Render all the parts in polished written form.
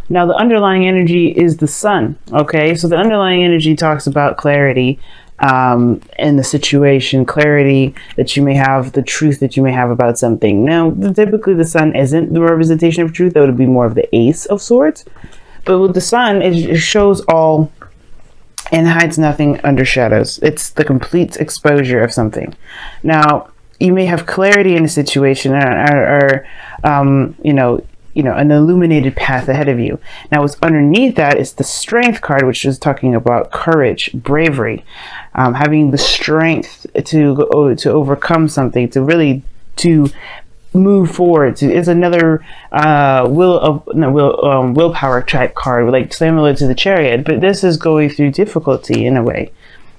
Now, the underlying energy is the sun. Okay, so the underlying energy talks about clarity in the situation, clarity that you may have, the truth that you may have about something. Now, typically the sun isn't the representation of truth. That would be more of the ace of swords. But with the sun, it shows all and hides nothing under shadows. It's the complete exposure of something. Now, you may have clarity in a situation or an illuminated path ahead of you. Now, what's underneath that is the strength card, which is talking about courage, bravery, having the strength to overcome something, to move forward. It's another willpower type card, like similar to the Chariot, but this is going through difficulty in a way.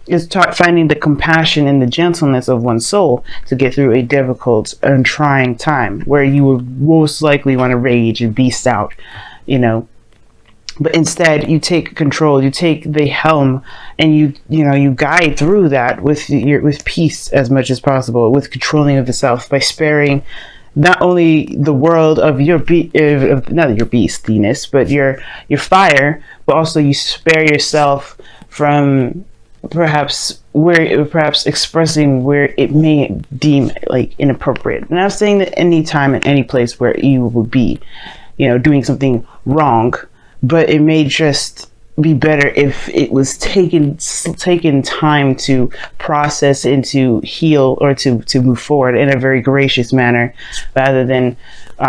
It's finding the compassion and the gentleness of one's soul to get through a difficult and trying time where you would most likely want to rage and beast out, But instead, you take control. You take the helm, and you guide through that with peace as much as possible, with controlling of the self by sparing not only the world of your not your beastiness, but your fire, but also you spare yourself from perhaps expressing where it may deem like inappropriate. And I'm saying that any time and any place where you would be, doing something wrong, but it may just be better if it was taken time to process and to heal or to move forward in a very gracious manner rather than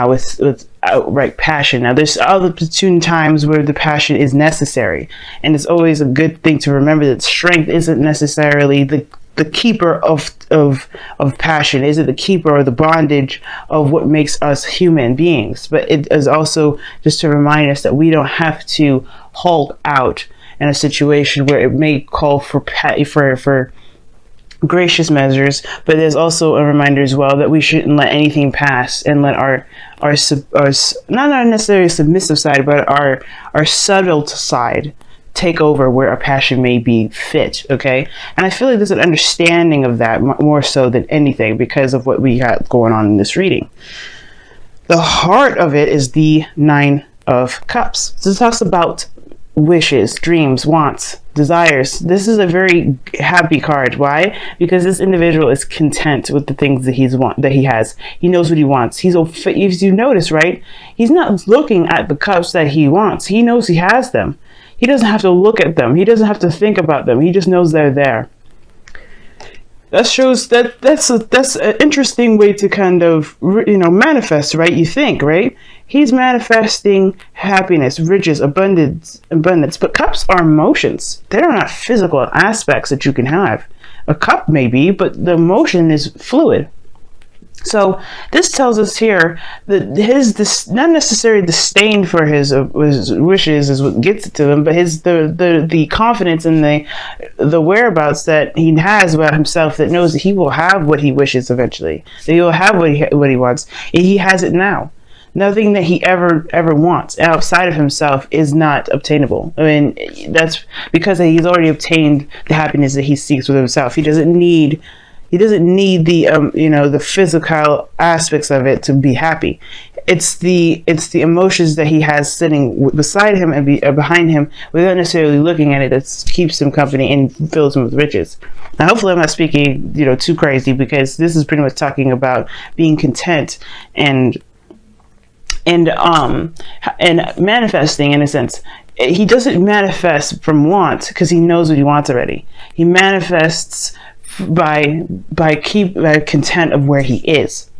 with outright passion. Now, there's opportune times where the passion is necessary, and it's always a good thing to remember that strength isn't necessarily the keeper of passion, isn't the keeper or the bondage of what makes us human beings, but it is also just to remind us that we don't have to hold out in a situation where it may call for gracious measures, but there's also a reminder as well that we shouldn't let anything pass and let our not necessarily submissive side, but our subtle side take over where our passion may be fit. Okay, and I feel like there's an understanding of that more so than anything because of what we got going on in this reading. The heart of it is the Nine of Cups. So it talks about wishes, dreams, wants, desires. This is a very happy card. Why? Because this individual is content with the things that he has. He knows what he wants. If you notice, right, he's not looking at the cups that he wants. He knows he has them. He doesn't have to look at them. He doesn't have to think about them. He just knows they're there. That shows that's an interesting way to kind of manifest, right? You think, right? He's manifesting happiness, riches, abundance. But cups are emotions. They're not physical aspects that you can have. A cup may be, but the emotion is fluid. So this tells us here that this not necessarily disdain for his wishes is what gets it to him, but the confidence and the whereabouts that he has about himself, that knows that he will have what he wishes eventually, that he will have what he wants. He has it now. Nothing that he ever wants outside of himself is not obtainable. I mean, that's because he's already obtained the happiness that he seeks with himself. He doesn't need the physical aspects of it to be happy. It's the emotions that he has sitting beside him and behind him without necessarily looking at it that keeps him company and fills him with riches. Now, hopefully I'm not speaking too crazy, because this is pretty much talking about being content and manifesting in a sense. He doesn't manifest from want because he knows what he wants already. He manifests by content of where he is.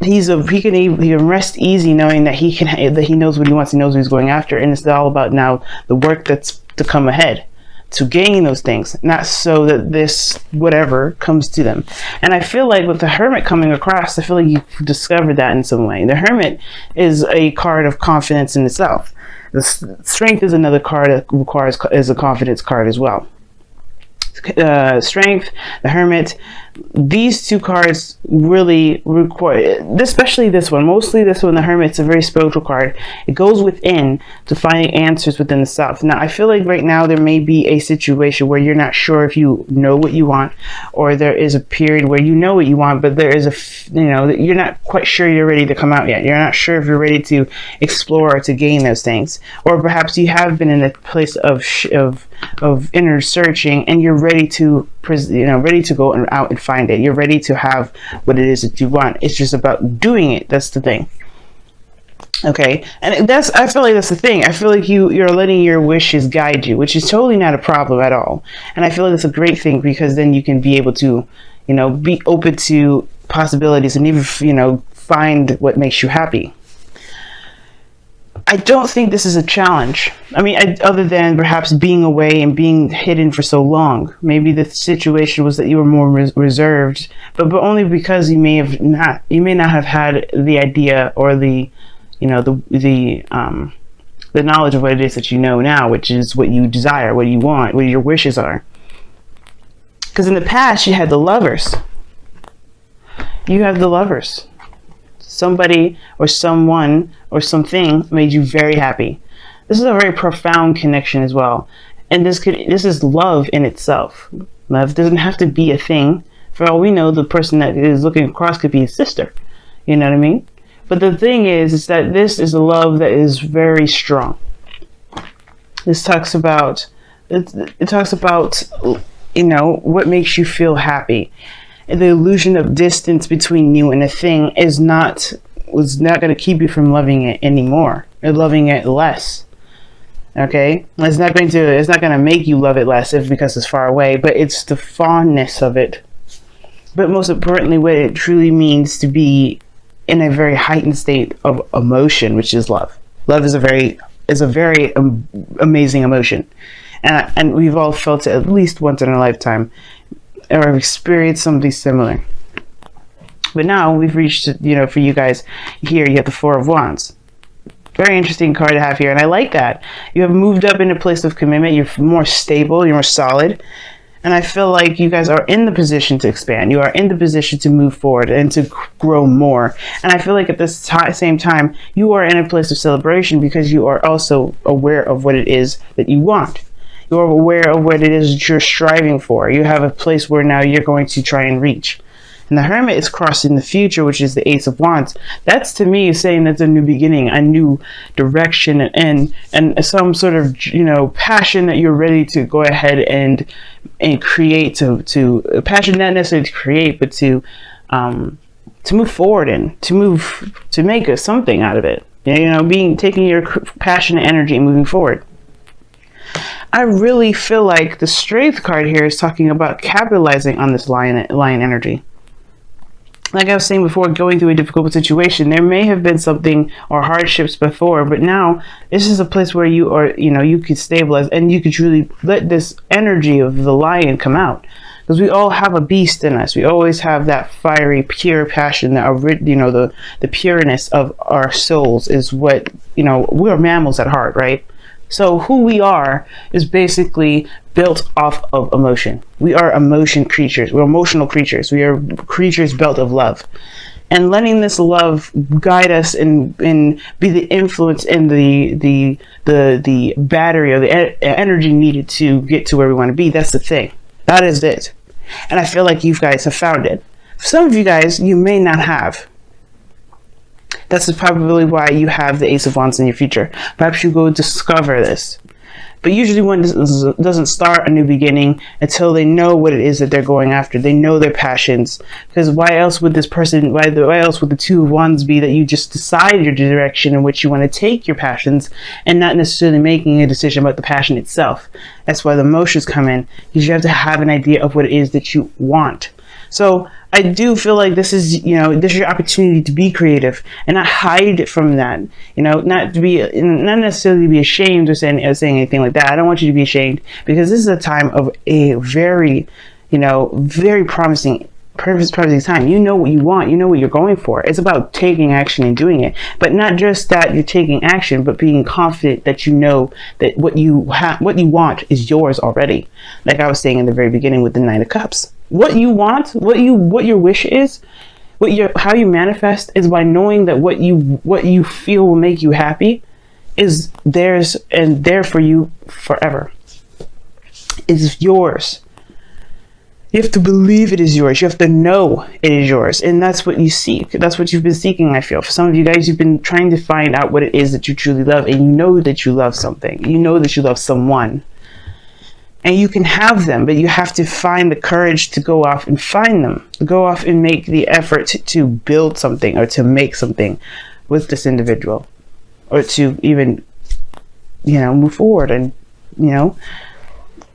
He can rest easy knowing that he knows what he wants, he knows what he's going after, and it's all about now the work that's to come ahead to gain those things, not so that this whatever comes to them. And I feel like with the Hermit coming across, I feel like you've discovered that in some way. The Hermit is a card of confidence in itself. The Strength is another card that is a confidence card as well. Strength, the Hermit. These two cards really require, especially this one, mostly this one, the Hermit's a very spiritual card. It goes within to finding answers within the self. Now, I feel like right now there may be a situation where you're not sure if you know what you want, or there is a period where you know what you want, but there is you're not quite sure you're ready to come out yet. You're not sure if you're ready to explore or to gain those things. Or perhaps you have been in a place of inner searching, and you're ready to ready to go out and find it. You're ready to have what it is that you want. It's just about doing it. That's the thing. Okay, and I feel like that's the thing. I feel like you're letting your wishes guide you, which is totally not a problem at all. And I feel like that's a great thing, because then you can be able to, be open to possibilities and even, find what makes you happy. I don't think this is a challenge. I mean, other than perhaps being away and being hidden for so long. Maybe the situation was that you were more reserved, but only because you may not have had the idea or the knowledge of what it is that you know now, which is what you desire, what you want, what your wishes are. Because in the past, you had the Lovers. You have the Lovers. Somebody or someone or something made you very happy. This is a very profound connection as well. And this is love in itself. Love doesn't have to be a thing. For all we know, the person that is looking across could be a sister. You know what I mean? But the thing is that this is a love that is very strong. This talks about, it talks about, what makes you feel happy. And the illusion of distance between you and a thing was not going to keep you from loving it anymore, or loving it less. Okay, it's not going to make you love it less because it's far away, but it's the fondness of it. But most importantly, what it truly means to be in a very heightened state of emotion, which is love. Love is a very amazing emotion, and we've all felt it at least once in our lifetime, or have experienced something similar. But now we've reached, for you guys here, you have the Four of Wands. Very interesting card to have here, and I like that. You have moved up in a place of commitment. You're more stable, you're more solid, and I feel like you guys are in the position to expand. You are in the position to move forward and to grow more. And I feel like at this same time, you are in a place of celebration, because you are also aware of what it is that you want. You're aware of what it is that you're striving for. You have a place where now you're going to try and reach. And the Hermit is crossing the future, which is the Ace of Wands. That's, to me, saying that's a new beginning, a new direction, and some sort of, passion that you're ready to go ahead and create, to passion not necessarily to create, but to move forward in, to make something out of it. Taking your passionate energy and moving forward. I really feel like the Strength card here is talking about capitalizing on this lion energy. Like I was saying before, going through a difficult situation, there may have been something or hardships before, but now this is a place where you are, you could stabilize, and you could truly let this energy of the lion come out. Because we all have a beast in us. We always have that fiery, pure passion, that the pureness of our souls is what, we're mammals at heart, right? So who we are is basically built off of emotion. We are emotion creatures. We're emotional creatures. We are creatures built of love. And letting this love guide us and be the influence and the battery or the energy needed to get to where we want to be, that's the thing. That is it. And I feel like you guys have found it. Some of you guys, you may not have. That's probably why you have the Ace of Wands in your future. Perhaps you go discover this. But usually one doesn't start a new beginning until they know what it is that they're going after. They know their passions. Because why else would why else would the Two of Wands be that you just decide your direction in which you want to take your passions, and not necessarily making a decision about the passion itself? That's why the emotions come in, because you have to have an idea of what it is that you want. So I do feel like this is your opportunity to be creative and not hide from that. Not necessarily be ashamed or saying anything like that. I don't want you to be ashamed, because this is a time of a very, very promising perfect time. You know what you want. You know what you're going for. It's about taking action and doing it. But not just that you're taking action, but being confident that you know that what you want is yours already. Like I was saying in the very beginning with the Nine of Cups. What you want, what your wish is, how you manifest is by knowing that what you feel will make you happy is theirs and there for you forever. It's yours. You have to believe it is yours. You have to know it is yours. And that's what you seek. That's what you've been seeking, I feel. For some of you guys, you've been trying to find out what it is that you truly love. And you know that you love something. You know that you love someone. And you can have them, but you have to find the courage to go off and find them. To go off and make the effort to build something or to make something with this individual. Or to even, move forward and,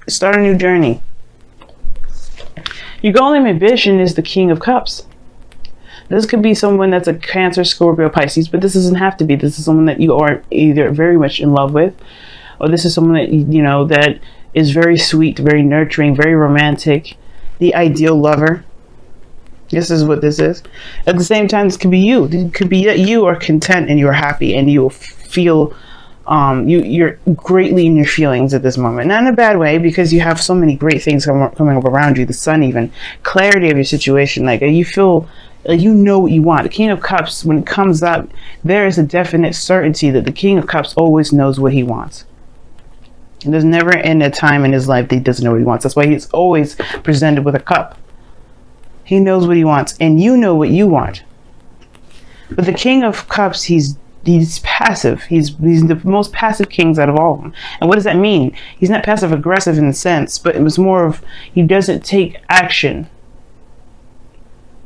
start a new journey. Your goal and ambition is the King of Cups. This could be someone that's a Cancer, Scorpio, Pisces, but this doesn't have to be. This is someone that you are either very much in love with, or this is someone that, that is very sweet, very nurturing, very romantic, the ideal lover. This is what this is. At the same time, this could be you. It could be that you are content and you're happy and you feel you're greatly in your feelings at this moment. Not in a bad way, because you have so many great things coming up around you. The sun, even clarity of your situation. Like you feel like you know what you want. The King of Cups, when it comes up, there is a definite certainty that the King of Cups always knows what he wants. And there's never a time in his life that he doesn't know what he wants. That's why he's always presented with a cup. He knows what he wants, and you know what you want. But the King of Cups, he's passive. He's the most passive kings out of all of them. And what does that mean? He's not passive aggressive in the sense, but it was more of he doesn't take action.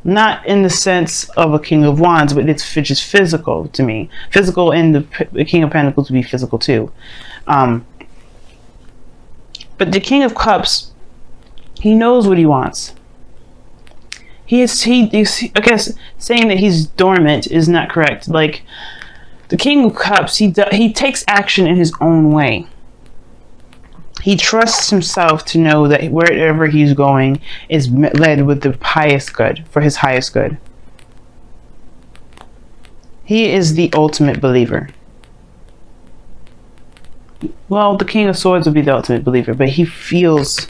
Not in the sense of a King of Wands, but it's just physical to me. Physical, and the King of Pentacles would be physical too. But the King of Cups, he knows what he wants. I guess saying that he's dormant is not correct. Like the King of Cups, he takes action in his own way. He trusts himself to know that wherever he's going is led with the highest good, for his highest good. He is the ultimate believer. Well, the King of Swords would be the ultimate believer, but he feels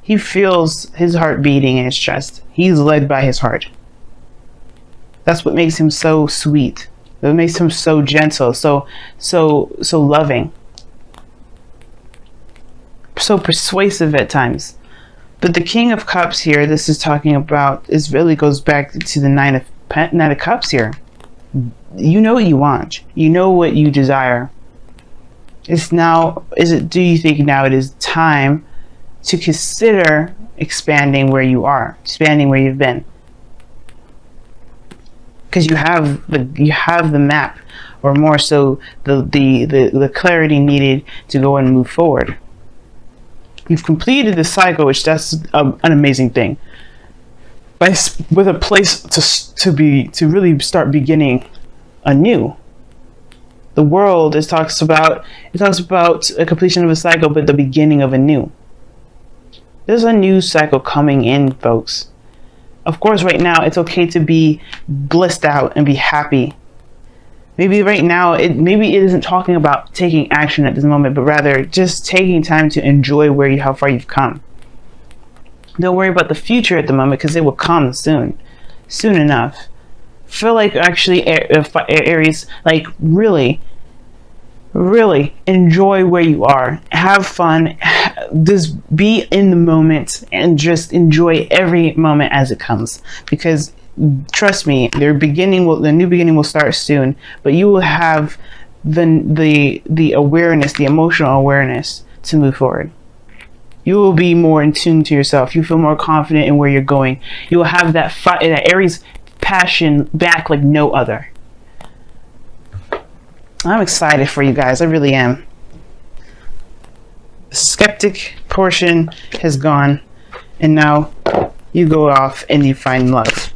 his heart beating in his chest. He's led by his heart. That's what makes him so sweet. That makes him so gentle, so loving, so persuasive at times. But the King of Cups here, this is talking about, is really goes back to the Nine of Cups here. You know what you want. You know what you desire. Do you think now it is time to consider expanding where you are, expanding where you've been? Because you have the map, or more so the clarity needed to go and move forward. You've completed the cycle, which that's an amazing thing. With a place to really start beginning anew. The world talks about a completion of a cycle, but the beginning of a new. There's a new cycle coming in, folks. Of course, right now, it's okay to be blissed out and be happy. Maybe right now, it isn't talking about taking action at this moment, but rather just taking time to enjoy how far you've come. Don't worry about the future at the moment, because it will come soon enough. Feel like actually, Aries, like really enjoy where you are. Have fun. Just be in the moment and just enjoy every moment as it comes. Because trust me, the new beginning will start soon. But you will have the awareness, the emotional awareness to move forward. You will be more in tune to yourself. You feel more confident in where you're going. You will have that Aries passion back like no other. I'm excited for you guys. I really am. The skeptic portion has gone, and now you go off and you find love.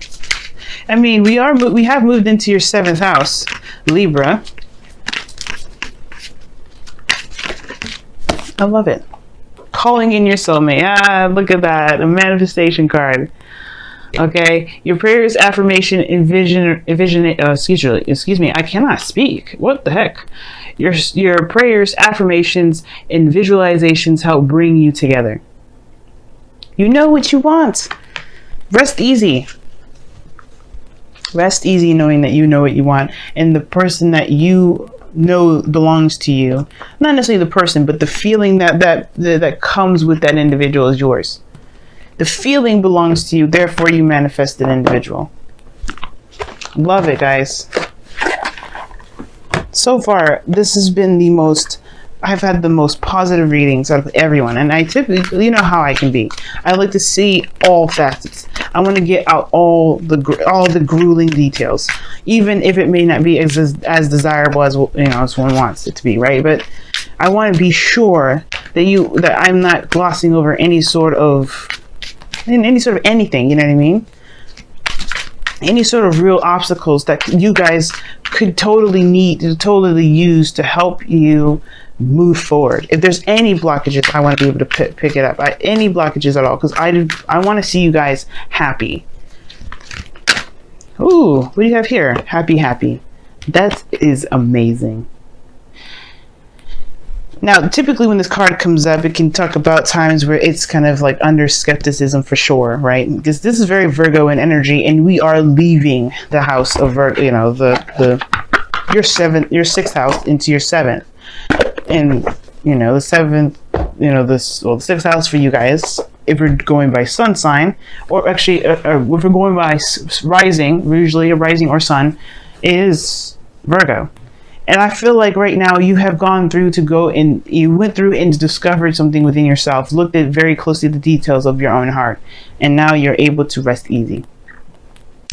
I mean, we have moved into your 7th house, Libra. I love it. Calling in your soulmate. Look at that. A manifestation card. Okay, your prayers, affirmation, excuse me, I cannot speak. What the heck? Your prayers, affirmations, and visualizations help bring you together. You know what you want. Rest easy. Rest easy knowing that you know what you want, and the person that you know belongs to you. Not necessarily the person, but the feeling that comes with that individual is yours. The feeling belongs to you, therefore you manifest an individual. Love it, guys. So far, this has been I've had the most positive readings out of everyone. And I typically, you know how I can be. I like to see all facets. I want to get out all the grueling details, even if it may not be as desirable as as one wants it to be, right? But I want to be sure that I'm not glossing over any sort of anything, you know what I mean? Any sort of real obstacles that you guys could totally use to help you move forward. If there's any blockages, I want to be able to pick it up. Any blockages at all, because I want to see you guys happy. Ooh, what do you have here? Happy. That is amazing. Now, typically when this card comes up, it can talk about times where it's kind of like under skepticism for sure, right? Because this is very Virgo in energy, and we are leaving the house of Virgo, your sixth house into your seventh. And, the seventh, the sixth house for you guys, if we're going by sun sign, or actually, if we're going by rising, usually a rising or sun, is Virgo. And I feel like right now you have gone through you went through and discovered something within yourself, looked at very closely the details of your own heart, and now you're able to rest easy.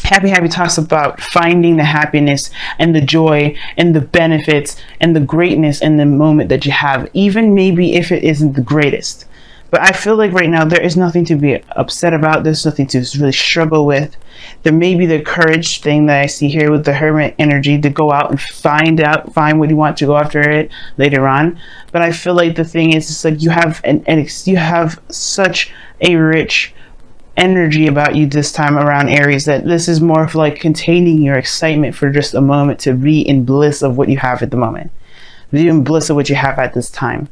Happy talks about finding the happiness and the joy and the benefits and the greatness in the moment that you have, even maybe if it isn't the greatest. But I feel like right now there is nothing to be upset about. There's nothing to really struggle with. There may be the courage thing that I see here with the Hermit energy to go out and find what you want to go after it later on. But I feel like the thing is, it's like you have you have such a rich energy about you this time around, Aries, that this is more of like containing your excitement for just a moment to be in bliss of what you have at the moment. Be in bliss of what you have at this time.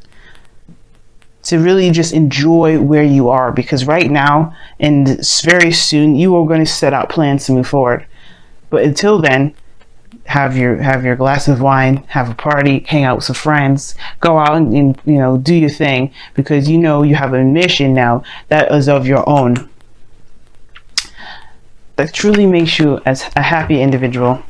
To really just enjoy where you are, because right now and very soon you are going to set out plans to move forward. But until then, have your glass of wine, have a party, hang out with some friends, go out and do your thing, because you have a mission now that is of your own, that truly makes you as a happy individual.